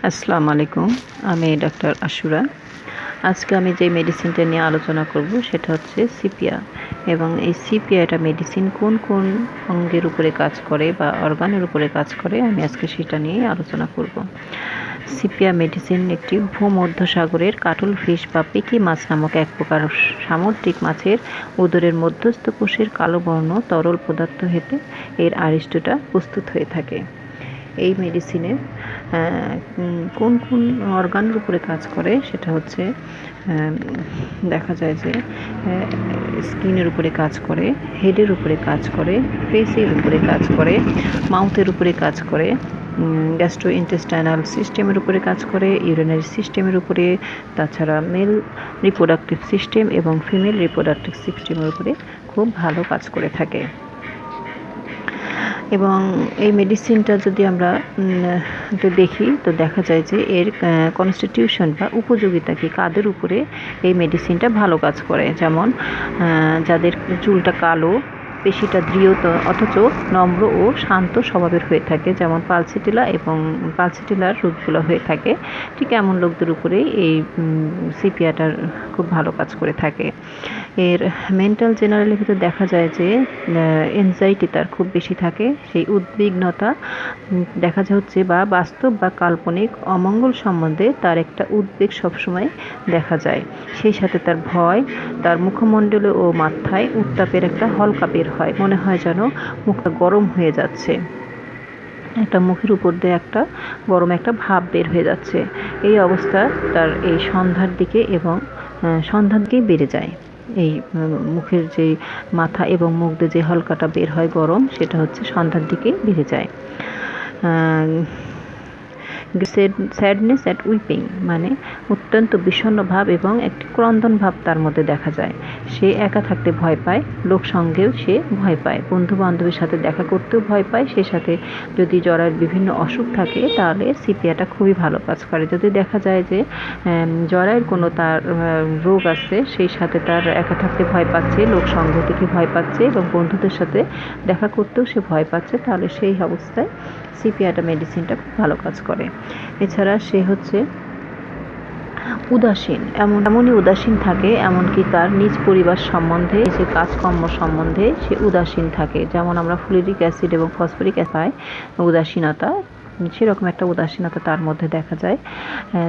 আসসালামু আলাইকুম। আমি ডক্টর আশুরা। আজকে আমি যে মেডিসিনটা নিয়ে আলোচনা করব সেটা হচ্ছে সিপিয়া। এবং এই সিপিয়াটা মেডিসিন কোন কোন অঙ্গের উপরে কাজ করে বা অর্গানের উপরে কাজ করে আমি আজকে সেটা নিয়ে আলোচনা করব। সিপিয়া মেডিসিন একটি ভূমধ্যসাগরের কাটল ফিশ বা পেকি মাছ নামক এক প্রকার সামুদ্রিক মাছের উদরের মধ্যস্থ কোষের কালো বর্ণ তরল পদার্থ হতে এর আড়িষ্টটা প্রস্তুত হয়ে থাকে। এই মেডিসিনের কোন কোন অর্গানের উপরে কাজ করে সেটা হচ্ছে দেখা যায় যে স্কিনের উপরে কাজ করে, হেডের উপরে কাজ করে, ফেসের উপরে কাজ করে, মাউথের উপরে কাজ করে, গ্যাস্ট্রোইন্টেস্টাইনাল সিস্টেমের উপরে কাজ করে, ইউরিনারি সিস্টেমের উপরে, তাছাড়া মেল রিপ্রোডাক্টিভ সিস্টেম এবং ফিমেল রিপ্রোডাক্টিভ সিস্টেমের উপরে খুব ভালো কাজ করে থাকে। এবং এই মেডিসিনটা যদি আমরা দেখি তো দেখা যায় যে এর কনস্টিটিউশন বা উপযোগিতা কি, কাদের উপরে এই মেডিসিনটা ভালো কাজ করে। যেমন যাদের চুলটা কালো, পেশিটা দৃঢ় অথচ নম্র ও শান্ত স্বভাবের হয়ে থাকে, যেমন পালসিটিলার রোগগুলো হয়ে থাকে, ঠিক এমন লোকদের উপরেই এই সিপিয়াটার খুব ভালো কাজ করে থাকে। এর মেন্টাল জেনারেলের ভিতরে দেখা যায় যে এনজাইটি তার খুব বেশি থাকে, সেই উদ্বিগ্নতা দেখা যাচ্ছে বা বাস্তব বা কাল্পনিক অমঙ্গল সম্বন্ধে তার একটা উদ্বেগ সবসময় দেখা যায়। সেই সাথে তার ভয়, তার মুখমণ্ডলে ও মাথায় উত্তাপের একটা হলকা বের হয়, মনে হয় যেন মুখটা গরম হয়ে যাচ্ছে, একটা মুখের উপর দিয়ে একটা গরম একটা ভাব বের হয়ে যাচ্ছে। এই অবস্থা তার এই সন্ধ্যার দিকে এবং সন্ধ্যার দিকেই বেড়ে যায়। এই মুখের যে মাথা এবং মুখ দিয়ে যে হালকাটা বের হয় গরম, সেটা হচ্ছে সন্ধ্যার দিকে বেড়ে যায়। স্যাডনেস অ্যাট উইপিং মানে অত্যন্ত বিষণ্ণ ভাব এবং একটি ক্রন্দন ভাব তার মধ্যে দেখা যায়। সে একা থাকতে ভয় পায়, লোক সঙ্গেও সে ভয় পায়, বন্ধু বান্ধবের সাথে দেখা করতেও ভয় পায়। সে সাথে যদি জরায়ুর বিভিন্ন অসুখ থাকে তাহলে সিপিয়াটা খুবই ভালো কাজ করে। যদি দেখা যায় যে জরায়ুর কোনো তার রোগ আছে, সেই সাথে তার একা থাকতে ভয় পাচ্ছে, লোক সঙ্গ থেকে ভয় পাচ্ছে এবং বন্ধুদের সাথে দেখা করতেও সে ভয় পাচ্ছে, তাহলে সেই অবস্থায় সিপিয়াটা মেডিসিনটা খুব ভালো কাজ করে। এছাড়া সে হচ্ছে উদাসীন, এমনই উদাসীন থাকে, এমনকি তার নিজ পরিবার সম্বন্ধে, সে কাজকর্ম সম্বন্ধে সে উদাসীন থাকে। যেমন আমরা ফোলিক অ্যাসিড এবং ফসফরিক অ্যাসিড উদাসীনতা, সেরকম একটা উদাসীনতা তার মধ্যে দেখা যায়।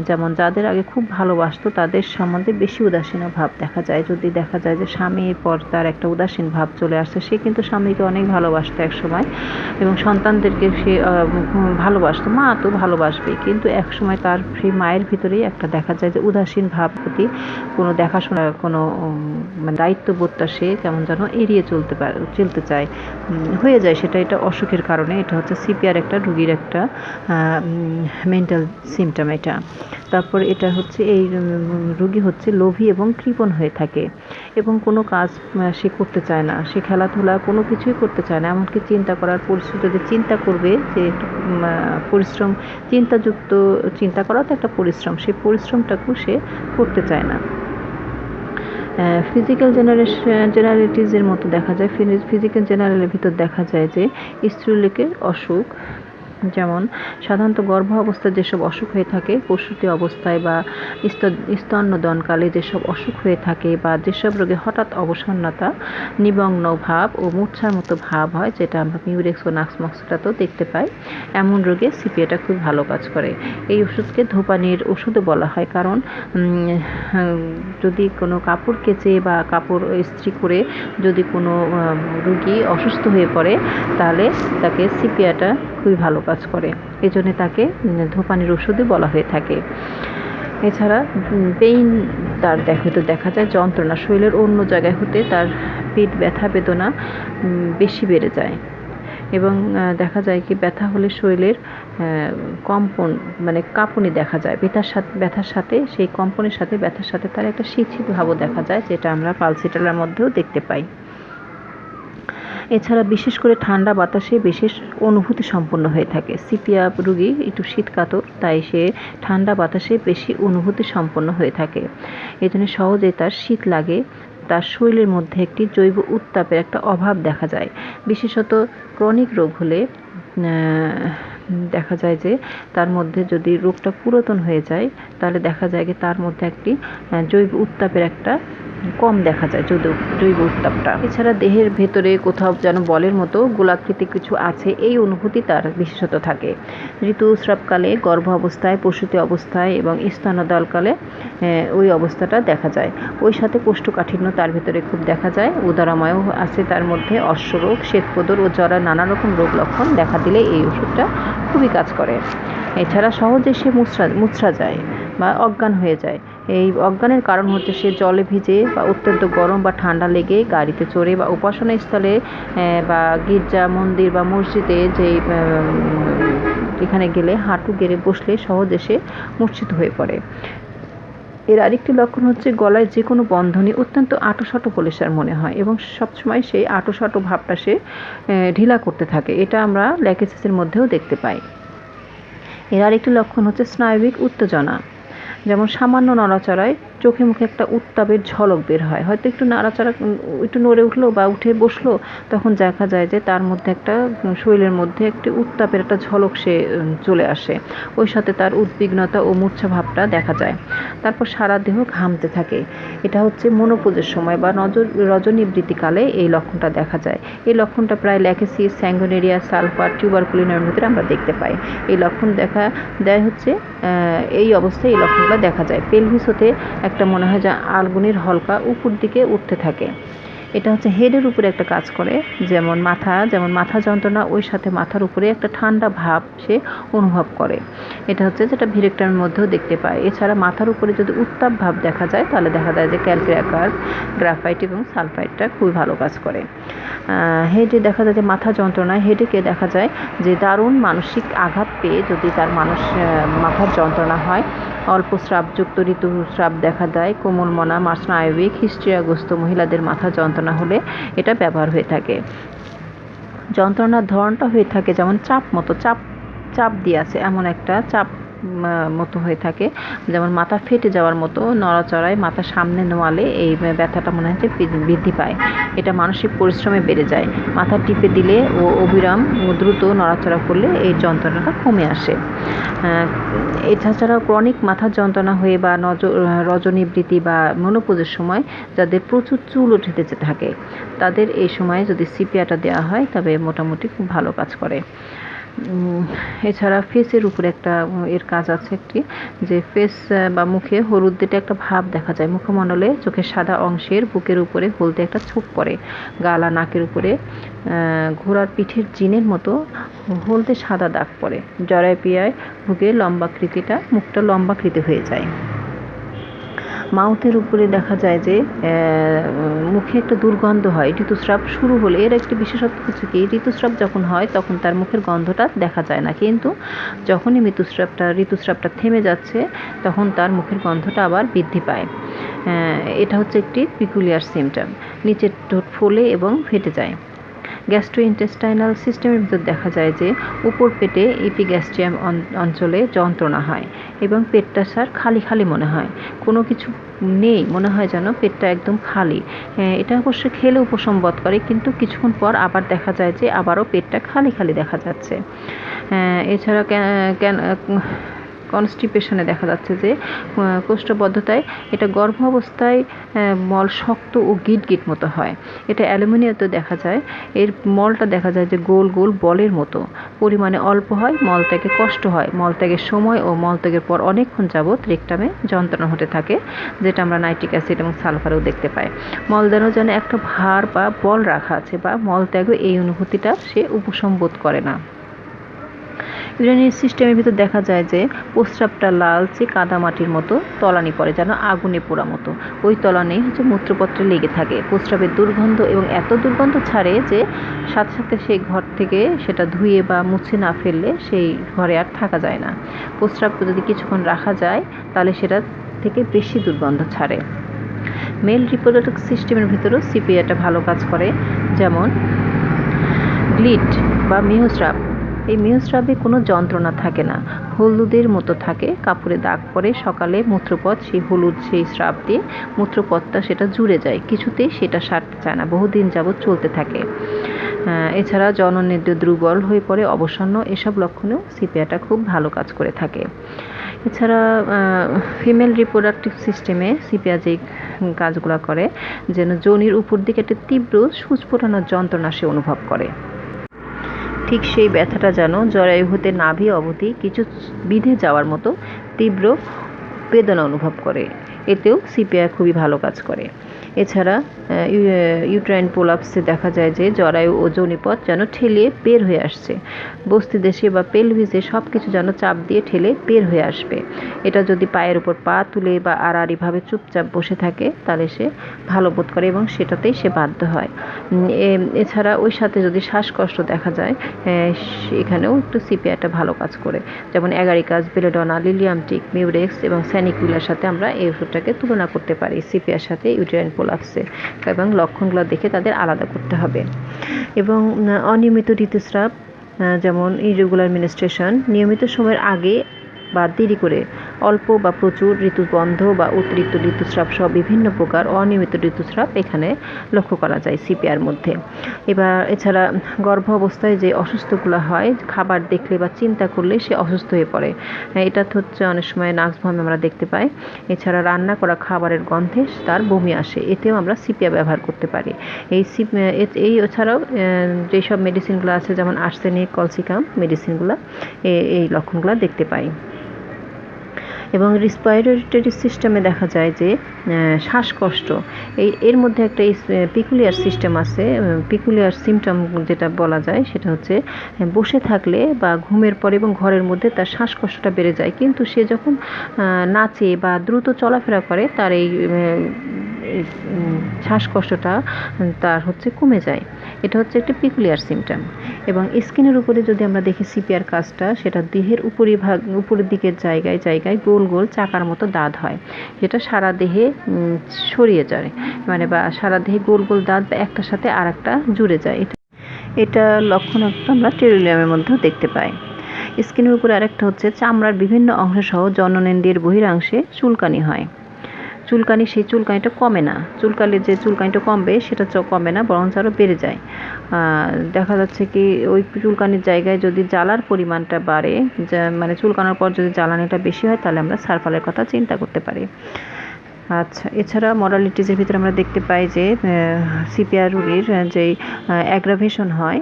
যেমন যাদের আগে খুব ভালোবাসতো তাদের সম্বন্ধে বেশি উদাসীন ভাব দেখা যায়। যদি দেখা যায় যে স্বামীর পর তার একটা উদাসীন ভাব চলে আসছে, সে কিন্তু স্বামীকে অনেক ভালোবাসতো এক সময় এবং সন্তানদেরকে সে ভালোবাসতো, মা তো ভালোবাসবে, কিন্তু এক সময় তার সেই মায়ের ভিতরেই একটা দেখা যায় যে উদাসীন ভাব, প্রতি কোনো দেখাশোনা কোনো মানে দায়িত্ববোধটা সে কেমন যেন এড়িয়ে চলতে চায়, হয়ে যায় সেটা। এটা অসুখের কারণে, এটা হচ্ছে সিপিআর একটা রুগীর একটা মেন্টাল সিমটম এটা। তারপর এটা হচ্ছে এই রুগী হচ্ছে লোভী এবং কৃপণ হয়ে থাকে এবং কোনো কাজ সে করতে চায় না, সে খেলাধুলা কোনো কিছুই করতে চায় না, এমনকি চিন্তা করার পরিস্থিতি, যদি চিন্তা করবে যে পরিশ্রম, চিন্তাযুক্ত চিন্তা করা তো একটা পরিশ্রম, সেই পরিশ্রমটাকেও সে করতে চায় না। ফিজিক্যাল জেনারেলিটিসের মতো দেখা যায়, ফিজিক্যাল জেনারেলের ভিতর দেখা যায় যে স্ত্রীলোকের অসুখ, যেমন সাধারণত গর্ভ অবস্থায় যেসব অসুখ হয়ে থাকে, প্রসূতি অবস্থায় বা স্তন্যদানকালে যেসব অসুখ হয়ে থাকে, বা যেসব রোগে হঠাৎ অবসন্নতা, নিমগ্ন ভাব ও মূর্ছার মতো ভাব হয়, যেটা আমরা মিউরেক্স ও নাক্সমক্সটাতেও দেখতে পাই, এমন রোগে সিপিয়াটা খুব ভালো কাজ করে। এই ওষুধকে ধূপানির ওষুধও বলা হয়, কারণ যদি কোনো কাপড় কেচে বা কাপড় ইস্ত্রি করে যদি কোনো রুগী অসুস্থ হয়ে পড়ে, তাহলে তাকে সিপিয়াটা খুবই ভালো কাজ করে, এই জন্যে তাকে ধূপানির ওষুধই বলা হয়ে থাকে। এছাড়া পেইন তার দেখা যায় যন্ত্রণা, শরীরের অন্য জায়গায় হতে তার পেট ব্যথা বেদনা বেশি বেড়ে যায় এবং দেখা যায় কি ব্যথা হলে শরীরের কম্পন মানে কাঁপুনি দেখা যায়, ব্যথার সাথে সেই কম্পনের সাথে ব্যথার সাথে তার একটা শীত ভাবও দেখা যায়, যেটা আমরা পালসিটালার মধ্যেও দেখতে পাই। এছাড়া বিশেষ করে ঠান্ডা বাতাসে বিশেষ অনুভূতি সম্পন্ন হয়ে থাকে। সিপিয়া রোগী একটু শীতকাতর, তাই সে ঠান্ডা বাতাসে বেশি অনুভূতি সম্পন্ন হয়ে থাকে, এই জন্য সহজেই তার শীত লাগে, তার শরীরের মধ্যে একটি জৈব উত্তাপের একটা অভাব দেখা যায়। বিশেষত ক্রনিক রোগ হলে দেখা যায় যে তার মধ্যে যদি রোগটা পুরাতন হয়ে যায় তাহলে দেখা যায় যে তার মধ্যে একটি জৈব উত্তাপের একটা কম দেখা যায় জৈব উত্তাপটা। এছাড়া দেহের ভেতরে কোথাও যেন বলের মতো গোলাকৃতি কিছু আছে এই অনুভূতি তার বিশেষত থাকে। ঋতুস্রাবকালে, গর্ভ অবস্থায়, প্রসূতি অবস্থায় এবং স্তন্যদানকালে ওই অবস্থাটা দেখা যায়। ওই সাথে কোষ্ঠকাঠিন্য তার ভেতরে খুব দেখা যায়। উদরাময়ও আছে তার মধ্যে। অশ্বরোগ, শ্বেতপদর ও জ্বরের নানা রকম রোগ লক্ষণ দেখা দিলে এই ওষুধটা খুবই কাজ করে। এছাড়া সহজে সে মুচড়া যায় বা অজ্ঞান হয়ে যায়। এই অজ্ঞানের কারণ হচ্ছে সে জলে ভিজে বা অত্যন্ত গরম বা ঠান্ডা লেগে গাড়িতে চড়ে বা উপাসনা স্থলে বা গির্জা, মন্দির বা মসজিদে যেই এখানে গেলে হাঁটু গেড়ে বসলে সহজে সে মূর্ছিত হয়ে পড়ে। এর আরেকটি লক্ষণ হচ্ছে গলায় যে কোনো বন্ধনী অত্যন্ত আঁটোসাঁটো পলিশার মনে হয় এবং সবসময় সেই আঁটোসাঁটো ভাবটা সে ঢিলা করতে থাকে। এটা আমরা ল্যাকেসিসের মধ্যেও দেখতে পাই। এর আরেকটি লক্ষণ হচ্ছে স্নায়বিক উত্তেজনা, যেমন সামান্য নড়াচড়ায় চোখে মুখে একটা উত্তাপের ঝলক বের হয়। হয়তো একটু নাড়াচাড়া, একটু নড়ে উঠলো বা উঠে বসলো, তখন দেখা যায় যে তার মধ্যে একটা শরীরের মধ্যে একটি উত্তাপের একটা ঝলক সে চলে আসে। ওই সাথে তার উদ্বিগ্নতা ও মূর্ছা ভাবটা দেখা যায়। তারপর সারা দেহ ঘামতে থাকে। এটা হচ্ছে মনোপোজের সময় বা রজনিবৃত্তিকালে এই লক্ষণটা দেখা যায়। এই লক্ষণটা প্রায় ল্যাকেসিস, স্যাঙ্গুনেরিয়া, সালফার, টিউবারকুলিনের ভিতরে আমরা দেখতে পাই। এই লক্ষণ দেখা দেয় হচ্ছে এই অবস্থায় এই লক্ষণগুলো দেখা যায়। পেলভিস হতে একটা মনে হয় যে আলগুনির হলকা উপর দিকে উঠতে থাকে। এটা হচ্ছে হেডের উপরে একটা কাজ করে, যেমন মাথা যন্ত্রণা, ওই সাথে মাথার উপরে একটা ঠান্ডা ভাব সে অনুভব করে। এটা হচ্ছে যেটা ভিরেক্টমের মধ্যেও দেখতে পায়। এছাড়া মাথার উপরে যদি উত্তাপ ভাব দেখা যায় তাহলে দেখা যায় যে ক্যালসিয়াম, গ্রাফাইট এবং সালফাইডটা খুবই ভালো কাজ করে। হেডে দেখা যায় যে মাথা যন্ত্রণায় হেডেকে দেখা যায় যে দারুণ মানসিক আঘাত পেয়ে যদি তার মাথার যন্ত্রণা হয়, অল্প স্রাবযুক্ত ঋতুস্রাব দেখা দেয়, কোমলমনা, স্নায়বিক, হিস্ট্রিয়াগ্রস্ত মহিলাদের মাথা যন্ত্রণা হলে এটা ব্যবহার হয়ে থাকে। যন্ত্রণার ধরনটা হয়ে থাকে যেমন চাপ দিয়ে আছে এমন একটা চাপ মতো হয়ে থাকে, যেমন মাথা ফেটে যাওয়ার মতো। নড়াচড়ায় মাথা সামনে নোয়ালে এই ব্যথাটা মনে হচ্ছে বৃদ্ধি পায়। এটা মানসিক পরিশ্রমে বেড়ে যায়। মাথা টিপে দিলে ও অবিরাম দ্রুত নড়াচড়া করলে এই যন্ত্রণাটা কমে আসে। এছাড়াও ক্রনিক মাথার যন্ত্রণা হয়ে বা রজনিবৃত্তি বা মেনোপজের সময় যাদের প্রচুর চুল উঠে থাকে তাদের এই সময়ে যদি সিপিয়াটা দেওয়া হয় তবে মোটামুটি খুব ভালো কাজ করে। এছাড়া ফেসের উপরে একটা এর কাজ আছে একটি, যে ফেস বা মুখে হলুদেটে একটা ভাব দেখা যায়। মুখমণ্ডলে চোখের সাদা অংশের বুকের উপরে হলদে একটা ছোপ পড়ে। গালা, নাকের উপরে ঘোড়ার পিঠের জিনের মতো হলদে সাদা দাগ পড়ে। জরায়ুপিয়ায় ভুগে মুখটা লম্বাকৃতি হয়ে যায়। মাউথের উপরে দেখা যায় যে মুখে একটা দুর্গন্ধ হয় ঋতুস্রাব শুরু হলে। এর একটি বিশেষত্ব হচ্ছে কি, ঋতুস্রাব যখন হয় তখন তার মুখের গন্ধটা দেখা যায় না, কিন্তু যখনই ঋতুস্রাবটা থেমে যাচ্ছে তখন তার মুখের গন্ধটা আবার বৃদ্ধি পায়। এটা হচ্ছে একটি পিকুলিয়ার সিমটম। নিচের ঠোঁট ফোলে এবং ফেটে যায়। গ্যাস্ট্রোইন্টেস্টাইনাল সিস্টেমের ভিতর দেখা যায় যে উপর পেটে এপিগ্যাস্ট্রিয়াম অঞ্চলে যন্ত্রণা হয় এবং পেটটা খালি খালি মনে হয়, কোনো কিছু নেই, মনে হয় যেন পেটটা একদম খালি। এটা অবশ্য খেলে উপশম বোধ করে, কিন্তু কিছুক্ষণ পর আবার দেখা যায় যে আবারও পেটটা খালি খালি দেখা যাচ্ছে। এছাড়া কনস্টিপেশনে দেখা যাচ্ছে যে কোষ্ঠবদ্ধতায়, এটা গর্ভ অবস্থায় মল শক্ত ও গিট মতো হয়। এটা অ্যালুমিনিয়াতে দেখা যায়। এর মলটা দেখা যায় যে গোল গোল বলের মতো, পরিমাণে অল্প হয়, মলত্যাগে কষ্ট হয়। মলত্যাগের সময় ও মলত্যাগের পর অনেকক্ষণ যাবৎ রেকটামে যন্ত্রণা হতে থাকে, যেটা আমরা নাইট্রিক অ্যাসিড এবং সালফারেও দেখতে পাই। মলদানও যেন একটা ভার বা বল রাখা আছে, বা মলত্যাগও এই অনুভূতিটা সে উপশম বোধ করে না। ইউরিনারি সিস্টেমের ভিতর দেখা যায় যে প্রস্রাবটা লালচে কাদামাটির মতো তলানি পড়ে, যেন আগুনে পোড়া মতো। ওই তলানি হচ্ছে মূত্রপত্রে লেগে থাকে। প্রস্রাবের দুর্গন্ধ এবং এত দুর্গন্ধ ছাড়ে যে সাথে সাথে সেই ঘর থেকে সেটা ধুয়ে বা মুছে না ফেললে সেই ঘরে আর থাকা যায় না। প্রস্রাব যদি কিছুক্ষণ রাখা যায় তাহলে সেটা থেকে বেশি দুর্গন্ধ ছাড়ে। মেল রিপ্রোডাক্টিভ সিস্টেমের ভিতরেও সিপিয়াটা ভালো কাজ করে, যেমন গ্লিট বা মেহস্রাব। এই মেহস্রাবে কোনো যন্ত্রণা থাকে না, হলুদের মতো থাকে, কাপড়ে দাগ পড়ে। সকালে মূত্রপথ সেই হলুদ সেই স্রাব দিয়ে মূত্রপথটা সেটা জুড়ে যায়, কিছুতেই সেটা সারতে চায় না, বহুদিন যাবৎ চলতে থাকে। এছাড়া জননেন্দ্রিয় দুর্বল হয়ে পড়ে, অবসন্ন, এসব লক্ষণেও সিপিয়াটা খুব ভালো কাজ করে থাকে। এছাড়া ফিমেল রিপ্রোডাক্টিভ সিস্টেমে সিপিয়া যেই কাজগুলো করে, যেন যোনির উপর দিকে একটা তীব্র সূচ ফোটানোর যন্ত্রণা সে অনুভব করে, ঠিক সেই ব্যথাটা যেন জরায়ু হতে নাভি অবধি কিছু বিঁধে যাওয়ার মতো তীব্র বেদনা অনুভব করে। এতেও সিপিয়া খুবই ভালো কাজ করে। এছাড়া ইউট্রাইন প্রোলাপসে দেখা যায় যে জরায়ু ও যোনিপথ যেন ঠেলে বের হয়ে আসছে, বস্তিদেশে বা পেলভিসে সব কিছু যেন চাপ দিয়ে ঠেলে বের হয়ে আসবে। এটা যদি পায়ের উপর পা তুলে বা আড়াআড়িভাবে চুপচাপ বসে থাকে তাহলে সে ভালো বোধ করে এবং সেটাতেই সে বাধ্য হয়। এছাড়া ওই সাথে যদি শ্বাসকষ্ট দেখা যায়, এখানেও একটু সিপিয়াটা ভালো কাজ করে। যেমন অ্যাগারিকাস, বেলেডোনা, লিলিয়ামটিক, মিউরেক্স এবং স্যানিকুলার সাথে আমরা এই ওষুধটাকে তুলনা করতে পারি সিপিয়ার সাথে ইউটেরাইন প্রোলাপসে, এবং লক্ষণগুলো দেখে তাদের আলাদা করতে হবে। এবং অনিয়মিত ঋতুস্রাব, যেমন ইরেগুলার মেনস্ট্রুয়েশন, নিয়মিত সময়ের আগে বা দেরি করে অল্প বা প্রচুর ঋতুবন্ধ বা অতিরিক্ত ঋতুস্রাব সহ বিভিন্ন প্রকার অনিয়মিত ঋতুস্রাব এখানে লক্ষ্য করা যায় সিপিআর মধ্যে। এছাড়া গর্ভ অবস্থায় যে অসুস্থগুলো হয়, খাবার দেখলে বা চিন্তা করলে সে অসুস্থ হয়ে পড়ে, এটা হচ্ছে অনেক সময় নাক্সভাম আমরা দেখতে পাই। এছাড়া রান্না করা খাবারের গন্ধে তার বমি আসে, এতেও আমরা সিপিয়া ব্যবহার করতে পারি। এই এছাড়াও যেসব মেডিসিনগুলো আছে যেমন আর্সেনিক, কলসিকাম মেডিসিনগুলো এই লক্ষণগুলো দেখতে পাই। এবং রেসপিরেটরি সিস্টেমে দেখা যায় যে শ্বাসকষ্ট, এর মধ্যে একটা পিকুলিয়ার সিস্টেম আছে, পিকুলিয়ার সিমটম যেটা বলা যায় সেটা হচ্ছে বসে থাকলে বা ঘুমের পরে এবং ঘরের মধ্যে তার শ্বাসকষ্টটা বেড়ে যায়, কিন্তু সে যখন নাচে বা দ্রুত চলাফেরা করে তার এই শ্বাসকষ্টটা তার হচ্ছে কমে যায়। এটা হচ্ছে একটা পিকুলিয়ার সিমটম। এবং স্কিনের উপরে যদি আমরা দেখি সিপিআর কাজটা, সেটা দেহের উপরের দিকের জায়গায় জায়গায় গোল গোল চাকার মতো দাঁত হয়, যেটা সারা দেহে ছড়িয়ে যায়, মানে বা সারা দেহে গোল গোল দাঁত বা একটার সাথে আর একটা জুড়ে যায়। এটা লক্ষণ একটা আমরা টেরুলিয়ামের মধ্যেও দেখতে পাই। স্কিনের উপরে আরেকটা হচ্ছে চামড়ার বিভিন্ন অংশ সহ জননেন্দ্রিয়ের বহিরাংশে চুলকানি হয়। সেই চুলকানিটা কমে না, যে চুলকানিটা কমবে সেটা কমে না, বরং আরও বেড়ে যায়। দেখা যাচ্ছে কি ওই চুলকানির জায়গায় যদি জ্বালার পরিমাণটা বাড়ে, মানে চুলকানোর পর যদি জ্বালানিটা বেশি হয়, তাহলে আমরা সারফালের কথা চিন্তা করতে পারি। আচ্ছা, এছাড়া মডালিটিসের ভিতরে আমরা দেখতে পাই যে সিপিআর রোগীর যেই অ্যাগ্রাভেশন হয়,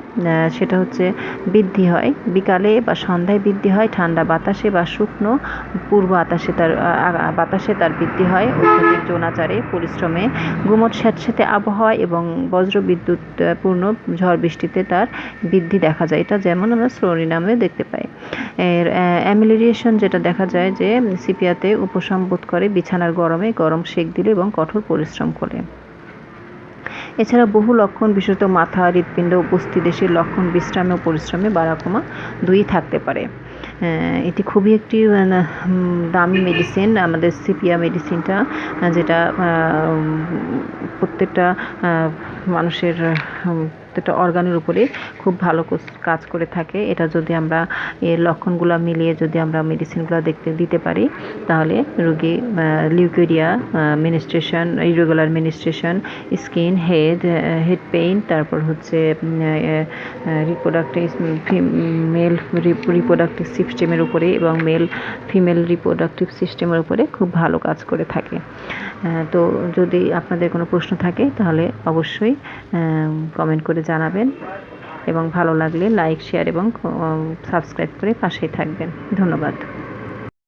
সেটা হচ্ছে বৃদ্ধি হয় বিকালে বা সন্ধ্যায় বৃদ্ধি হয়, ঠান্ডা বাতাসে বা শুকনো পূর্ব বাতাসে তার বৃদ্ধি হয়, অত্যধিক যৌনাচারে, পরিশ্রমে, গুমট স্যাঁতস্যাঁতে আবহাওয়া এবং বজ্রবিদ্যুৎপূর্ণ ঝড় বৃষ্টিতে তার বৃদ্ধি দেখা যায়। এটা যেমন আমরা শ্রোণী নামে দেখতে পাই। এর অ্যামিলিরিয়েশন যেটা দেখা যায় যে সিপিয়াতে উপশম বোধ করে বিছানার গরম সেক দিলে এবং কঠোর পরিশ্রম করে। এছাড়া বহু লক্ষণ, বিশেষত মাথা, হৃৎপিণ্ড, বস্তিদেশের লক্ষণ বিশ্রামে ও পরিশ্রমে বাড়াকমা দুই থাকতে পারে। এটি খুবই একটি দামি মেডিসিন, আমাদের সিপিয়া মেডিসিনটা, যেটা প্রত্যেকটা মানুষের প্রত্যেকটা অর্গানের উপরে খুব ভালো কাজ করে থাকে। এটা যদি আমরা এর লক্ষণগুলো মিলিয়ে যদি আমরা মেডিসিনগুলো দিতে পারি, তাহলে রোগী leucorrhoea, menstruation, irregular menstruation, skin, head pain, তারপর হচ্ছে মেল রিপ্রোডাক্টিভ সিস্টেমের উপরে এবং ফিমেল রিপ্রোডাক্টিভ সিস্টেমের উপরে খুব ভালো কাজ করে থাকে। তো যদি আপনাদের কোনো প্রশ্ন থাকে তাহলে অবশ্যই কমেন্ট করে জানাবেন, এবং ভালো লাগলে লাইক, শেয়ার এবং সাবস্ক্রাইব করে পাশেই থাকবেন। ধন্যবাদ।